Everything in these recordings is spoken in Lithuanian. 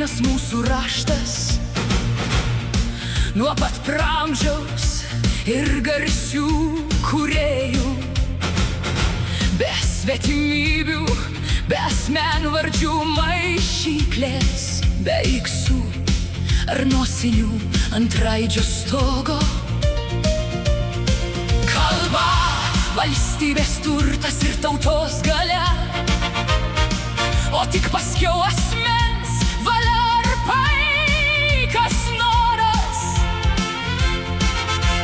grynas mūsų raštas, nuo pat pramžiaus ir garsių kūrėjų. Be svetimybių, be asmenvardžių maišyklės, be iksų ar nosinių ant raidžio stogo. Kalba, valstybės turtas ir tautos galia, o tik paskiau asmens valia ar paikas noras.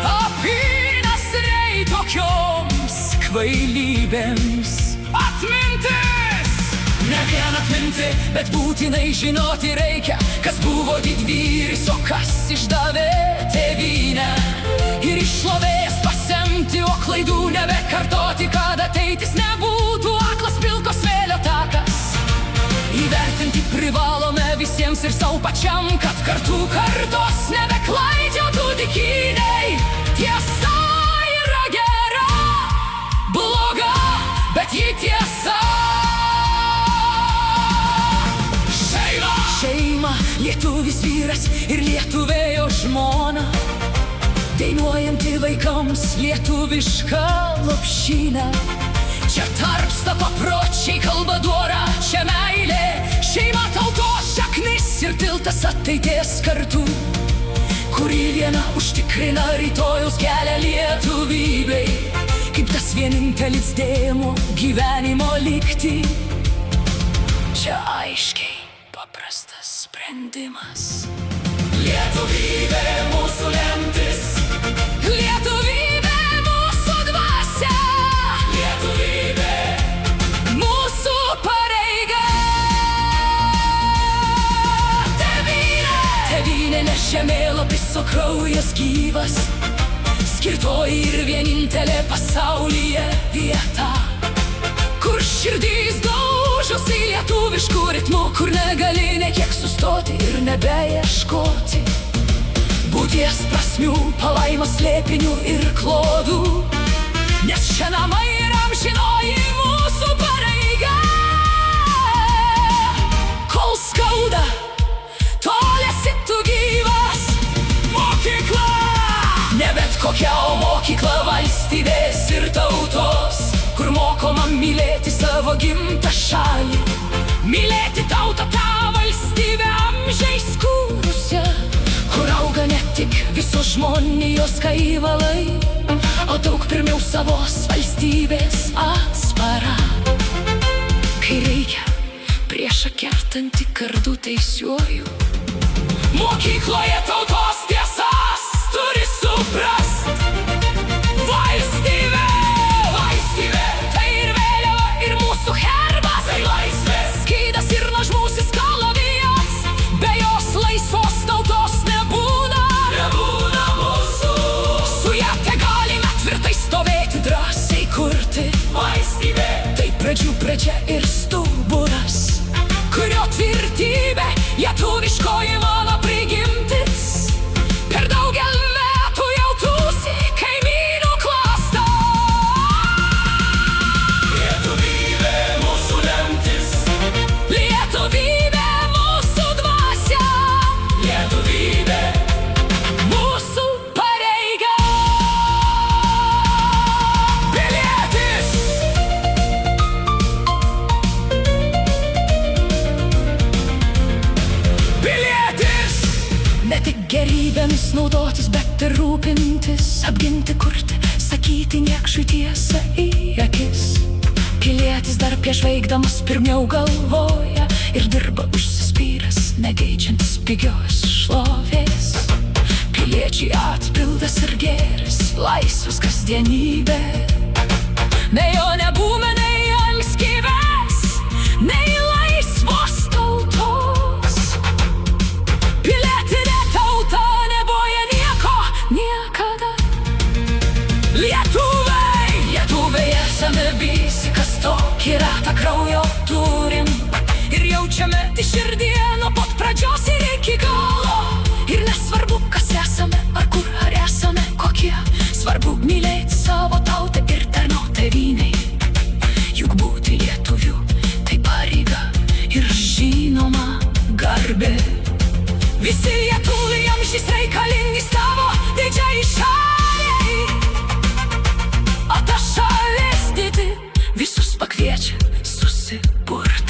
Apynasriai tokioms kvailybėms atmintis. Ne vien atminti, bet būtinai žinoti reikia, kas buvo didvyris, o kas išdavė tėvynę. Ir iš šlovės pasemti, o klaidų nebekartoti, kad ateitis nebūtų aklas pilko smėlio takas. Įvertinti privalome visiems ir savo pačiam, kad kartų kartos nebeklaidžiotų dykynei. Tiesa yra gera, bloga, bet ji tiesa. Šeima, lietuvis vyras ir lietuvė jo žmona, dainuojanti vaikams lietuvišką lopšyną. Čia tarpsta papročiai, kalba dora, čia meilė, šeima tautos šaknis ir tiltas ateities kartų, kuri viena užtikrina rytojaus kelią lietuvybei, kaip tas vienintelis dėmuo gyvenimo likti. Čia aiškiai paprastas sprendimas. Lietuvybė mūsų lemtis, lietuvybė mūsų dvasia, lietuvybė mūsų pareiga. Tėvynė ne žemėlapis, o kraujas gyvas, skirtoji ir vienintelė pasaulyje vieta, kur širdys daužosi lietuviškų ritmų, kur negali ne kiek sustoti ir nebeieškoti būties prasmių, palaimos slėpinių ir klodų, nes čia namai ir amžinoji mūsų pareiga. Kol skauda, tol esi tu gyvas. Mokykla, ne bet kokia, o mokykla valstybės ir tautos, kur mokoma mylėti savo gimtą šalį, mylėti tautą, tą valstybę amžiais kūrusią, kur auga ne tik visos žmonijos kaivalai, o daug pirmiau savos valstybės atsvara. Kai reikia priešą kertantį kardų teisiuoju, mokykloje tautos tiesas turi suprast. Valstybė, valstybė, tai ir vėliava, ir mūsų herbas, tai laisvės skydas ir nuožmusis kalavijas. Be jos laisvos tautos nebūna, nebūna mūsų. Su ja tegalime tvirtai stovėti, drąsiai kurti. Valstybė, tai pradžių pradžia ir stuburas, kurio tvirtybė lietuviškoji mano prigimtis. Per daugel metų jau tūsi kaimynų klasta. Lietuvybė mūsų lemtis, lietuvybė mūsų dvasia, lietuvybė mūsų pareiga. Pilietis, pilietis, ne tik gerybėmis naudotis, bet ir rūpintis, apginti, kurti, sakyti niekšui tiesą į akis. Pilietis dar prieš veikdamas pirmiau galvoja ir dirba užsispyręs, negeidžiantis pigios šlovės. Piliečiai atpildas ir gėris, laisvas kasdienybė. Nei jo nebūna, nei anskybės, nei laisvos tautos. Pilietinė tauta neboja nieko, niekada. Lietuviai, lietuviai esame visi, kas tokį ratą kraujo turim, ir jaučiame tai širdyje nuo pat pradžios ir iki galo. Ir nesvarbu, kas esame, ar kur, ar esame kokie, svarbu mylėti savo tautą ir tarnauti tėvynei. Juk būti lietuviu tai pareiga ir žinoma garbė. Visi lietuviai amžys reikalingi tavo didžiai šaliai. O ta šalis didi visus pakviečia susiburt.